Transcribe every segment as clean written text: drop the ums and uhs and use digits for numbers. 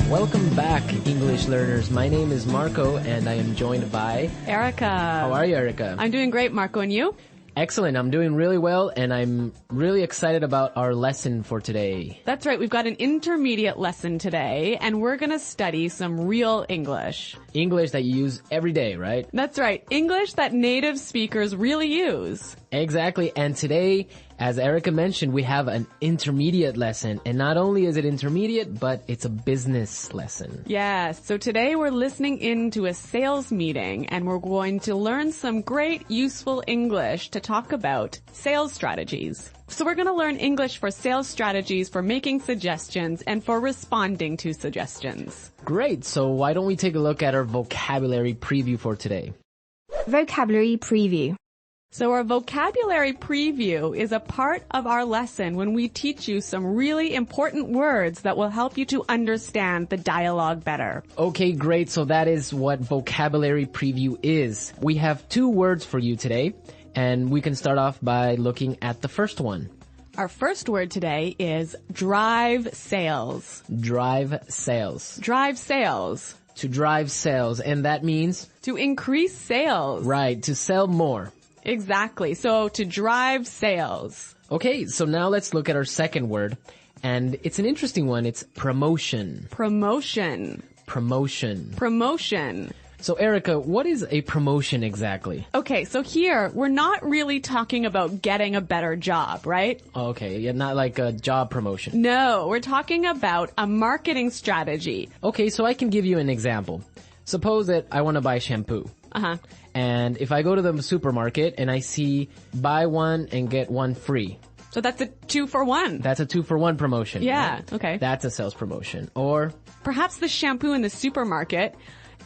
Welcome back, English learners. My name is Marco, and I am joined by Erica. How are you, Erica? I'm doing great, Marco, and you? Excellent. I'm doing really well, and I'm really excited about our lesson for today. That's right. We've got an intermediate lesson today, and we're going to study some real English. English that you use every day, right? That's right. English that native speakers really use. Exactly. And today, as Erica mentioned, we have an intermediate lesson. And not only is it intermediate, but it's a business lesson. Yes. So today we're listening in to a sales meeting, and we're going to learn some great useful English to talk about sales strategies. So we're going to learn English for sales strategies, for making suggestions, and for responding to suggestions. Great. So why don't we take a look at our vocabulary preview for today? Vocabulary preview. So our vocabulary preview is a part of our lesson when we teach you some really important words that will help you to understand the dialogue better. Okay, great. So that is what vocabulary preview is. We have 2 words for you today, and we can start off by looking at the first one. Our first word today is drive sales. Drive sales. Drive sales. To drive sales, and that means? To increase sales. Right, to sell more. Exactly. So to drive sales. Okay, so now let's look at our second word, and it's an interesting one. It's promotion. Promotion. Promotion. Promotion. So Erica, what is a promotion exactly? Okay, so here we're not really talking about getting a better job, right? Okay, yeah, not like a job promotion. No, we're talking about a marketing strategy. Okay, so I can give you an example. Suppose that I want to buy shampoo. Uh-huh. And if I go to the supermarket and I see buy one and get one free. So that's a 2-for-1. That's a 2-for-1 promotion. Yeah, right? okay. That's a sales promotion. Or perhaps the shampoo in the supermarket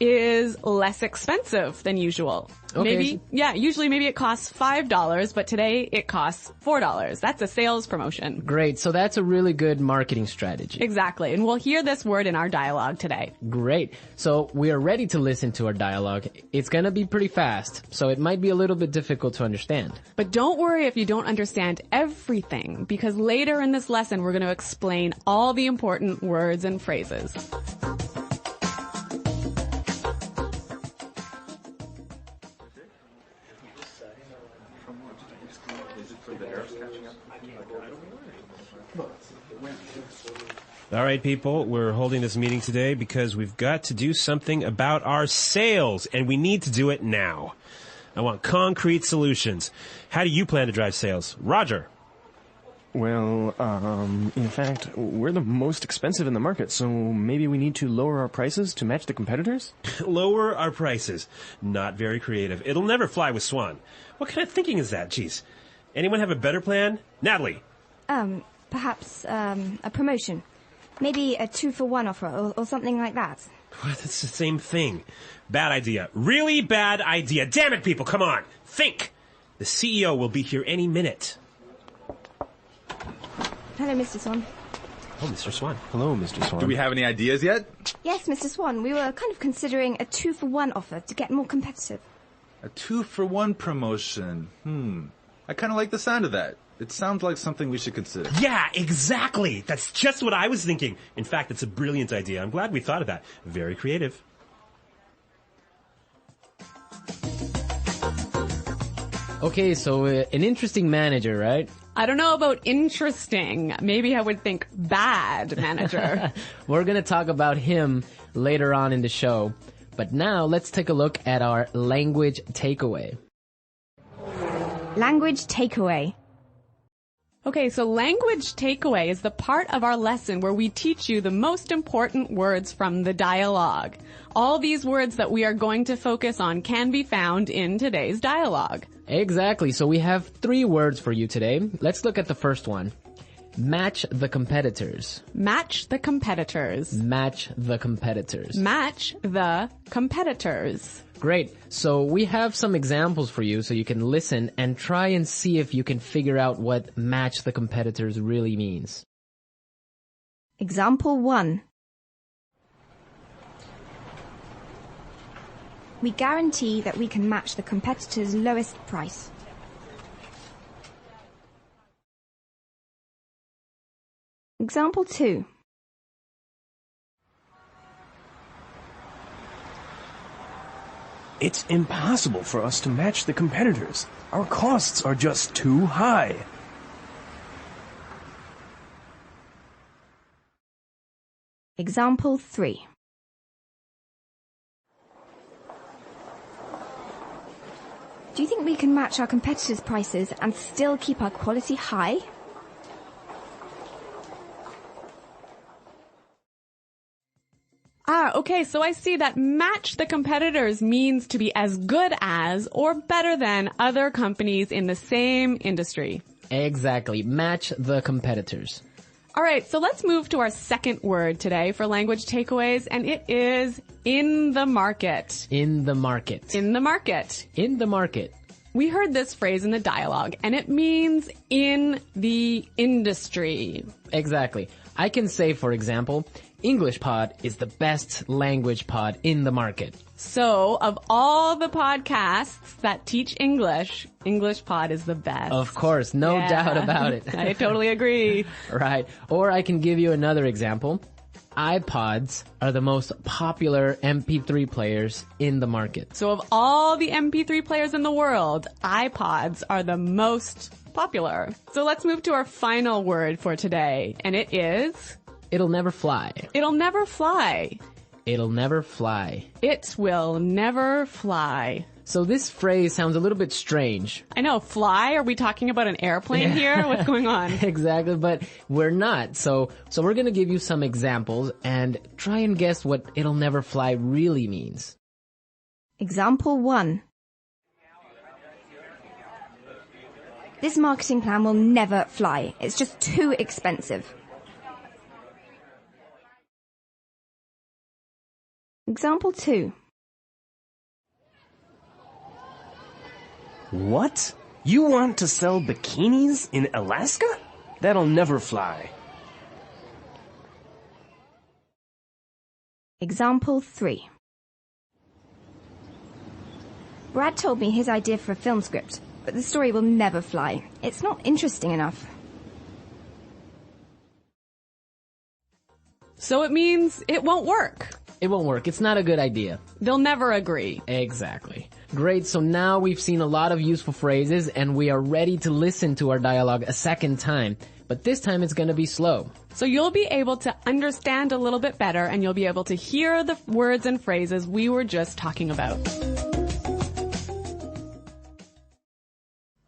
is less expensive than usual. Okay. Usually maybe it costs $5, but today it costs $4. That's a sales promotion. Great. So that's a really good marketing strategy. Exactly. And we'll hear this word in our dialogue today. Great. So we are ready to listen to our dialogue. It's going to be pretty fast, so it might be a little bit difficult to understand. But don't worry if you don't understand everything, because later in this lesson we're going to explain all the important words and phrases. All right, people, we're holding this meeting today because we've got to do something about our sales, and we need to do it now. I want concrete solutions. How do you plan to drive sales? Roger. Well, in fact, we're the most expensive in the market, so maybe we need to lower our prices to match the competitors? Lower our prices. Not very creative. It'll never fly with Swan. What kind of thinking is that? Jeez. Anyone have a better plan? Natalie. Perhaps, a promotion. Maybe a 2-for-1 offer or something like that. What? That's the same thing. Bad idea. Really bad idea. Damn it, people, come on. Think. The CEO will be here any minute. Hello, Mr. Swan. Oh, Mr. Swan. Hello, Mr. Swan. Do we have any ideas yet? Yes, Mr. Swan, we were kind of considering a 2-for-1 offer to get more competitive. A 2-for-1 promotion. I kind of like the sound of that. It sounds like something we should consider. Yeah, exactly. That's just what I was thinking. In fact, it's a brilliant idea. I'm glad we thought of that. Very creative. Okay, so an interesting manager, right? I don't know about interesting. Maybe I would think bad manager. We're going to talk about him later on in the show. But now let's take a look at our language takeaway. Language takeaway. Okay, so language takeaway is the part of our lesson where we teach you the most important words from the dialogue. All these words that we are going to focus on can be found in today's dialogue. Exactly. So we have 3 words for you today. Let's look at the first one. Match the competitors. Match the competitors. Match the competitors. Match the competitors. Great. So we have some examples for you so you can listen and try and see if you can figure out what match the competitors really means. Example 1. We guarantee that we can match the competitor's lowest price. Example 2. It's impossible for us to match the competitors. Our costs are just too high. Example 3. Do you think we can match our competitors' prices and still keep our quality high? Okay, so I see that match the competitors means to be as good as or better than other companies in the same industry. Exactly. Match the competitors. All right, so let's move to our second word today for language takeaways, and it is in the market. In the market. In the market. In the market. We heard this phrase in the dialogue, and it means in the industry. Exactly. I can say, for example, English Pod is the best language pod in the market. So, of all the podcasts that teach English, English Pod is the best. Of course, no doubt about it. I totally agree. Right. Or I can give you another example. iPods are the most popular MP3 players in the market. So of all the MP3 players in the world, iPods are the most popular. So let's move to our final word for today, and it is... It'll never fly. It'll never fly. It'll never fly. It will never fly. So this phrase sounds a little bit strange. I know, fly? Are we talking about an airplane here? What's going on? Exactly, but we're not. So we're gonna give you some examples and try and guess what it'll never fly really means. Example 1. This marketing plan will never fly. It's just too expensive. Example 2. What? You want to sell bikinis in Alaska? That'll never fly. Example 3. Brad told me his idea for a film script, but the story will never fly. It's not interesting enough. So it means it won't work. It won't work. It's not a good idea. They'll never agree. Exactly. Great. So now we've seen a lot of useful phrases and we are ready to listen to our dialogue a second time. But this time it's going to be slow. So you'll be able to understand a little bit better and you'll be able to hear the words and phrases we were just talking about.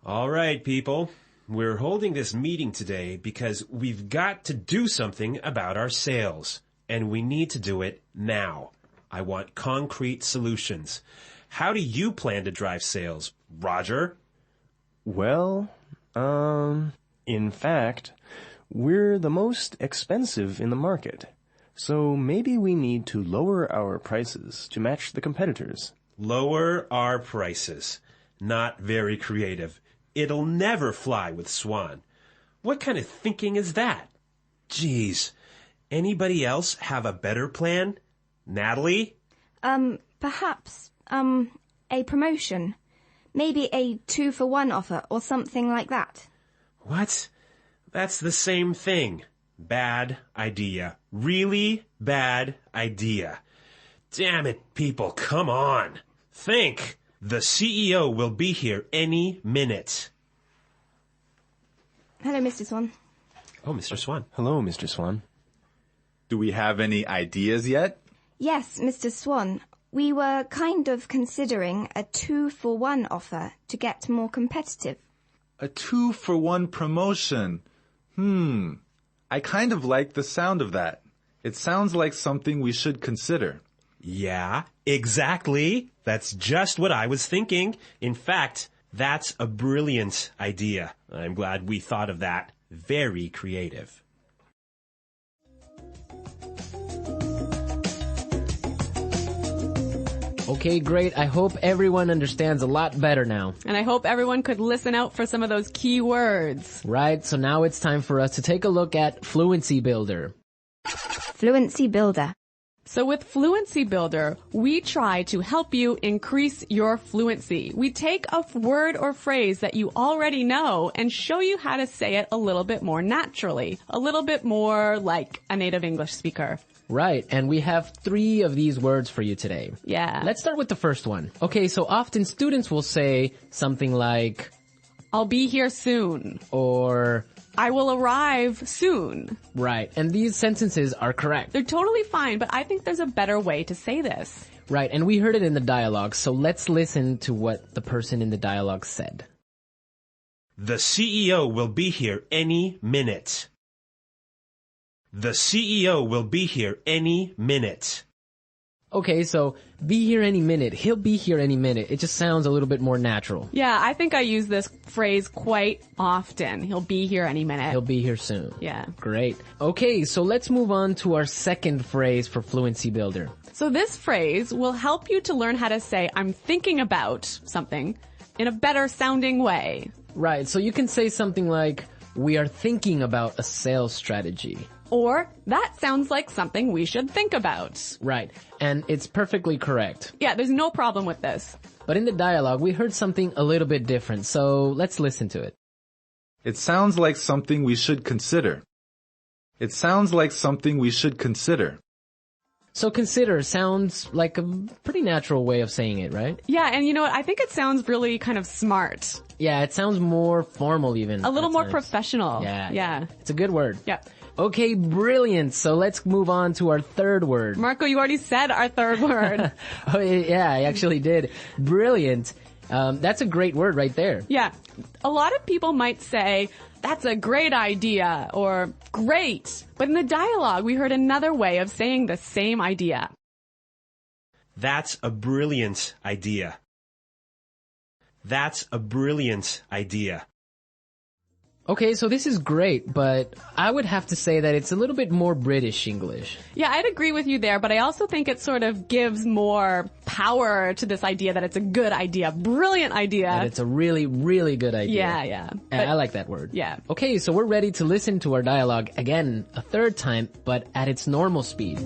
All right, people. We're holding this meeting today because we've got to do something about our sales. And we need to do it now. I want concrete solutions. How do you plan to drive sales, Roger? Well, in fact, we're the most expensive in the market. So maybe we need to lower our prices to match the competitors. Lower our prices. Not very creative. It'll never fly with Swan. What kind of thinking is that? Geez. Anybody else have a better plan? Natalie? Perhaps, a promotion. Maybe a 2-for-1 offer or something like that. What? That's the same thing. Bad idea. Really bad idea. Damn it, people, come on. Think. The CEO will be here any minute. Hello, Mr. Swan. Oh, Mr. Swan. Hello, Mr. Swan. Do we have any ideas yet? Yes, Mr. Swan. We were kind of considering a 2-for-1 offer to get more competitive. A 2-for-1 promotion. I kind of like the sound of that. It sounds like something we should consider. Yeah, exactly. That's just what I was thinking. In fact, that's a brilliant idea. I'm glad we thought of that. Very creative. Okay, great. I hope everyone understands a lot better now. And I hope everyone could listen out for some of those key words. Right, so now it's time for us to take a look at Fluency Builder. Fluency Builder. So with Fluency Builder, we try to help you increase your fluency. We take a word or phrase that you already know and show you how to say it a little bit more naturally, a little bit more like a native English speaker. Right, and we have 3 of these words for you today. Yeah. Let's start with the first one. Okay, so often students will say something like, I'll be here soon. or, I will arrive soon. right, and these sentences are correct. They're totally fine, but I think there's a better way to say this. Right, and we heard it in the dialogue, so let's listen to what the person in the dialogue said. The CEO will be here any minute. The CEO will be here any minute. Okay, so be here any minute. He'll be here any minute. It just sounds a little bit more natural. Yeah, I think I use this phrase quite often. He'll be here any minute. He'll be here soon. Yeah. Great. Okay, so let's move on to our second phrase for Fluency Builder. So this phrase will help you to learn how to say, I'm thinking about something in a better sounding way. Right, so you can say something like, we are thinking about a sales strategy. Or, that sounds like something we should think about. Right, and it's perfectly correct. Yeah, there's no problem with this. But in the dialogue, we heard something a little bit different, so let's listen to it. It sounds like something we should consider. It sounds like something we should consider. So consider sounds like a pretty natural way of saying it, right? Yeah, and you know what? I think it sounds really kind of smart. Yeah, it sounds more formal even. A little at more times. professional. Yeah. It's a good word. Yeah. Okay, brilliant. So let's move on to our third word. Marco, you already said our third word. Oh, yeah, I actually did. Brilliant. That's a great word right there. Yeah. A lot of people might say, that's a great idea, or great. But in the dialogue, we heard another way of saying the same idea. That's a brilliant idea. That's a brilliant idea. Okay, so this is great, but I would have to say that it's a little bit more British English. Yeah, I'd agree with you there, but I also think it sort of gives more power to this idea that it's a good idea, brilliant idea. And it's a really, really good idea. Yeah. And I like that word. Yeah. Okay, so we're ready to listen to our dialogue again a third time, but at its normal speed.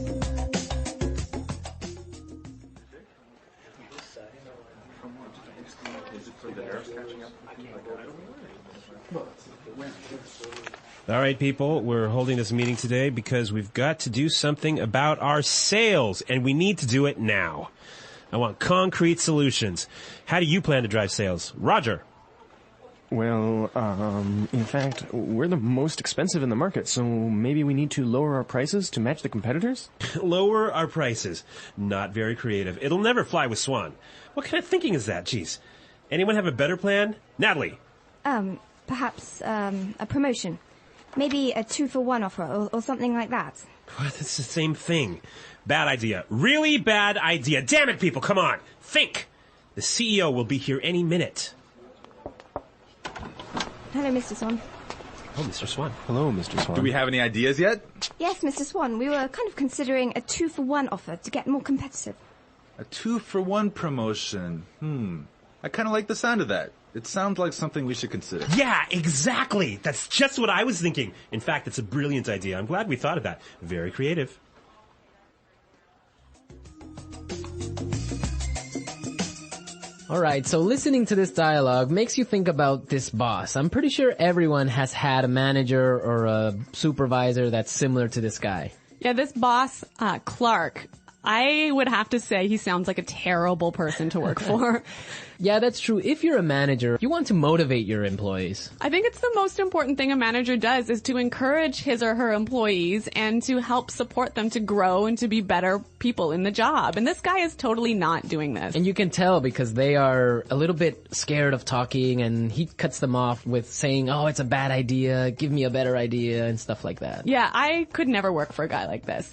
All right, people, we're holding this meeting today because we've got to do something about our sales, and we need to do it now. I want concrete solutions. How do you plan to drive sales? Roger. Well, in fact, we're the most expensive in the market, so maybe we need to lower our prices to match the competitors? Lower our prices. Not very creative. It'll never fly with Swan. What kind of thinking is that? Jeez. Anyone have a better plan? Natalie. Perhaps, a promotion. Maybe a 2-for-1 offer or something like that. What? It's the same thing. Bad idea. Really bad idea. Damn it, people, come on. Think. The CEO will be here any minute. Hello, Mr. Swan. Oh, Mr. Swan. Hello, Mr. Swan. Do we have any ideas yet? Yes, Mr. Swan, we were kind of considering a 2-for-1 offer to get more competitive. A 2-for-1 promotion. I kind of like the sound of that. It sounds like something we should consider. Yeah, exactly. That's just what I was thinking. In fact, it's a brilliant idea. I'm glad we thought of that. Very creative. Alright, so listening to this dialogue makes you think about this boss. I'm pretty sure everyone has had a manager or a supervisor that's similar to this guy. Yeah, this boss, Clark, I would have to say he sounds like a terrible person to work for. Yeah, that's true. If you're a manager, you want to motivate your employees. I think it's the most important thing a manager does is to encourage his or her employees and to help support them to grow and to be better people in the job. And this guy is totally not doing this. And you can tell because they are a little bit scared of talking, and he cuts them off with saying, oh, it's a bad idea, give me a better idea, and stuff like that. Yeah, I could never work for a guy like this.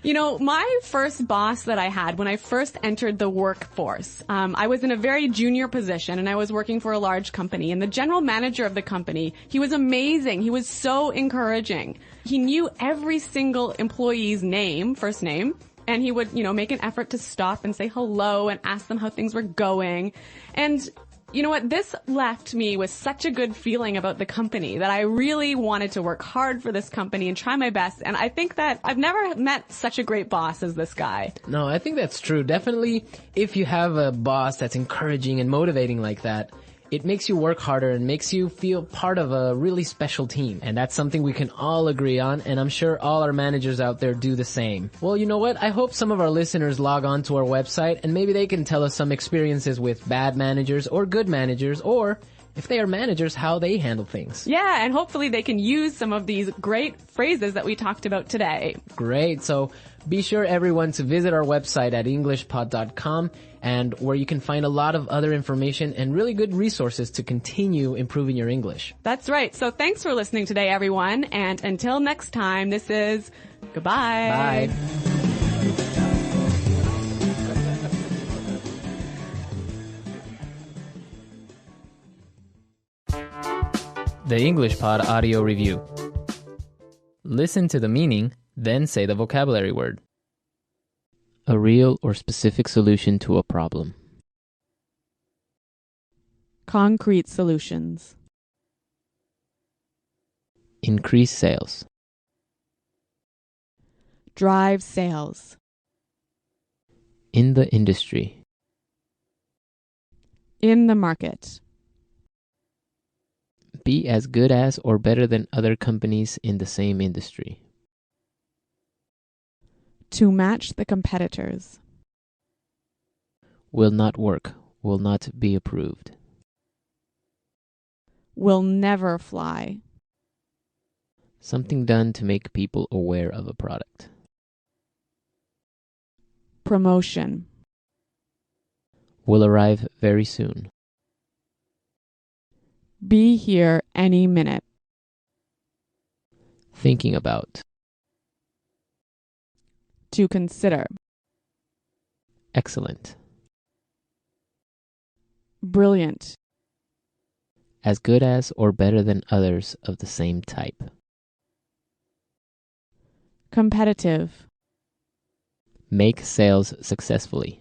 You know, my first boss that I had when I first entered the workforce, I was in a very junior position and I was working for a large company, and the general manager of the company, he was amazing. He was so encouraging. He knew every single employee's name, first name, and he would, make an effort to stop and say hello and ask them how things were going. And you know what? This left me with such a good feeling about the company that I really wanted to work hard for this company and try my best. And I think that I've never met such a great boss as this guy. No, I think that's true. Definitely, if you have a boss that's encouraging and motivating like that, it makes you work harder and makes you feel part of a really special team. And that's something we can all agree on, and I'm sure all our managers out there do the same. Well, you know what? I hope some of our listeners log on to our website and maybe they can tell us some experiences with bad managers or good managers, or if they are managers, how they handle things. Yeah, and hopefully they can use some of these great phrases that we talked about today. Great. So be sure, everyone, to visit our website at englishpod.com, and where you can find a lot of other information and really good resources to continue improving your English. That's right. So thanks for listening today, everyone. And until next time, this is goodbye. Bye. The English Pod Audio Review. Listen to the meaning, then say the vocabulary word. A real or specific solution to a problem. Concrete solutions. Increase sales. Drive sales. In the industry. In the market. Be as good as or better than other companies in the same industry. To match the competitors. Will not work. Will not be approved. Will never fly. Something done to make people aware of a product. Promotion. Will arrive very soon. Be here any minute. Thinking about. To consider. Excellent. Brilliant. As good as or better than others of the same type. Competitive. Make sales successfully.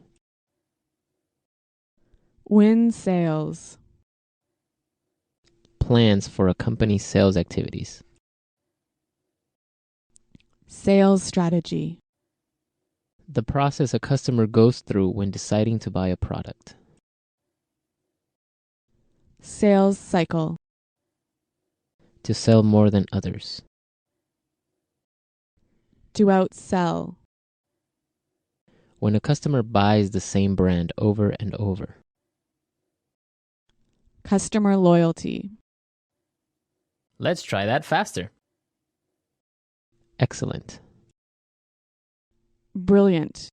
Win sales. Plans for a company's sales activities. Sales strategy. The process a customer goes through when deciding to buy a product. Sales cycle. To sell more than others. To outsell. When a customer buys the same brand over and over. Customer loyalty. Let's try that faster. Excellent. Brilliant.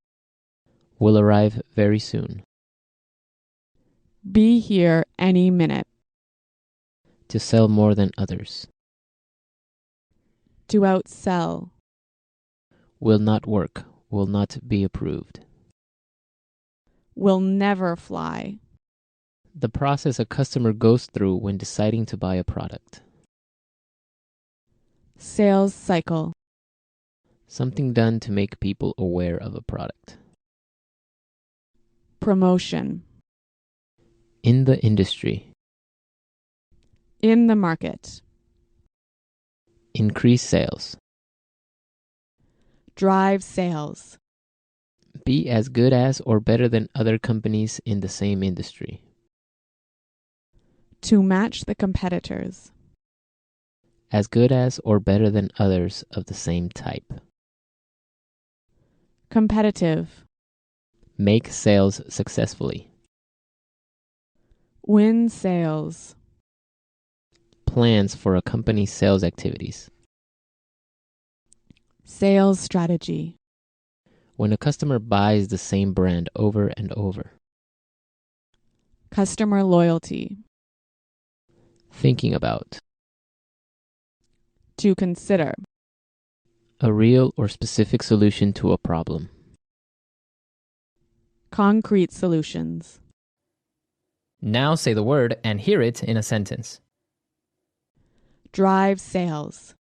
Will arrive very soon. Be here any minute. To sell more than others. To outsell. Will not work. Will not be approved. Will never fly. The process a customer goes through when deciding to buy a product. Sales cycle. Something done to make people aware of a product. Promotion. In the industry. In the market. Increase sales. Drive sales. Be as good as or better than other companies in the same industry. To match the competitors. As good as or better than others of the same type. Competitive. Make sales successfully. Win sales. Plans for a company's sales activities. Sales strategy. When a customer buys the same brand over and over. Customer loyalty. Thinking about. To consider. A real or specific solution to a problem. Concrete solutions. Now say the word and hear it in a sentence. Drive sales.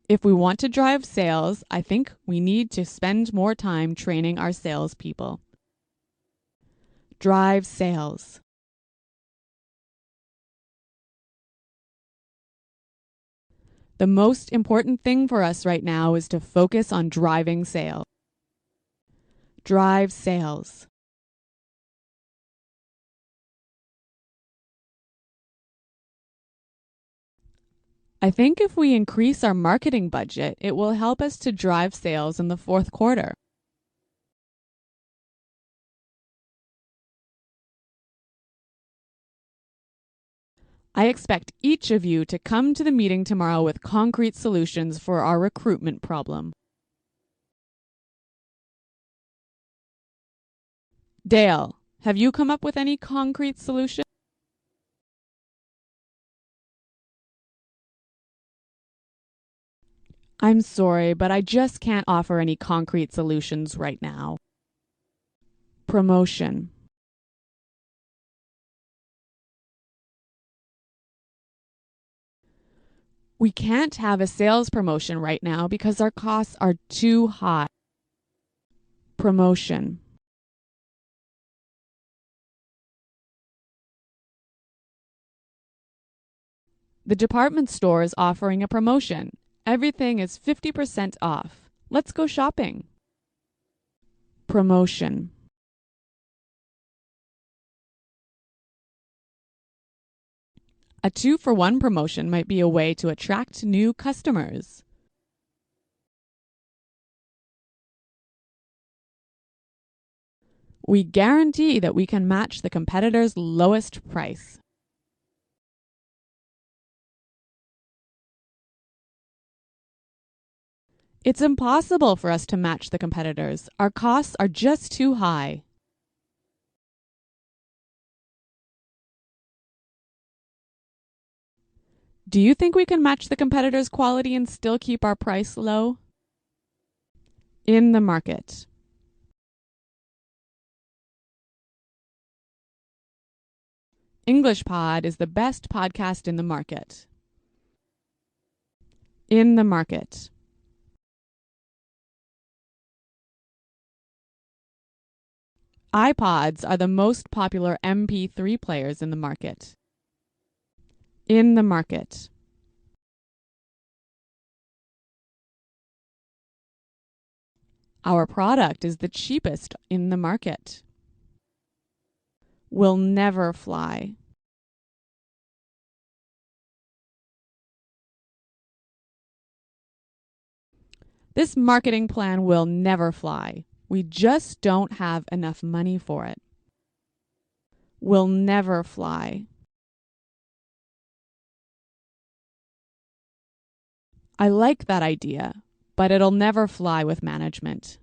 If we want to drive sales, I think we need to spend more time training our salespeople. Drive sales. The most important thing for us right now is to focus on driving sales. Drive sales. I think if we increase our marketing budget, it will help us to drive sales in the fourth quarter. I expect each of you to come to the meeting tomorrow with concrete solutions for our recruitment problem. Dale, have you come up with any concrete solution? I'm sorry, but I just can't offer any concrete solutions right now. Promotion. We can't have a sales promotion right now because our costs are too high. Promotion. The department store is offering a promotion. Everything is 50% off. Let's go shopping. Promotion. A 2-for-1 promotion might be a way to attract new customers. We guarantee that we can match the competitor's lowest price. It's impossible for us to match the competitors. Our costs are just too high. Do you think we can match the competitors' quality and still keep our price low? In the market. English Pod is the best podcast in the market. In the market. iPods are the most popular MP3 players in the market. In the market. Our product is the cheapest in the market. Will never fly. This marketing plan will never fly. We just don't have enough money for it. Will never fly. I like that idea, but it'll never fly with management.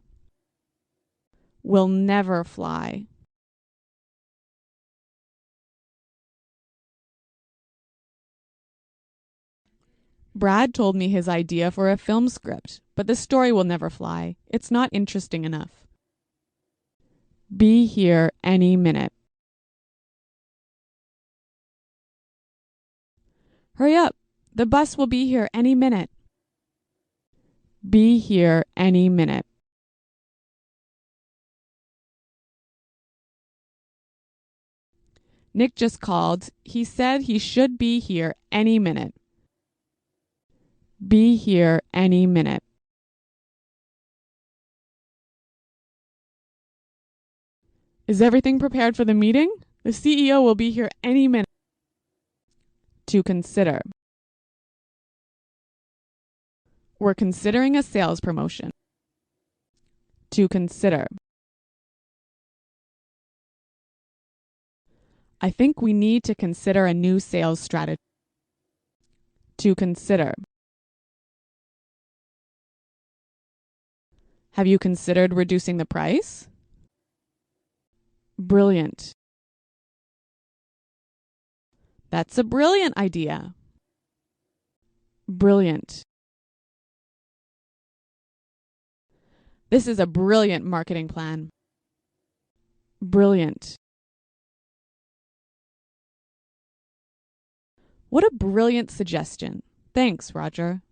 Will never fly. Brad told me his idea for a film script, but the story will never fly. It's not interesting enough. Be here any minute. Hurry up. The bus will be here any minute. Be here any minute. Nick just called. He said he should be here any minute. Be here any minute. Is everything prepared for the meeting? The CEO will be here any minute. To consider. We're considering a sales promotion. To consider. I think we need to consider a new sales strategy. To consider. Have you considered reducing the price? Brilliant. That's a brilliant idea. Brilliant. This is a brilliant marketing plan. Brilliant. What a brilliant suggestion. Thanks, Roger.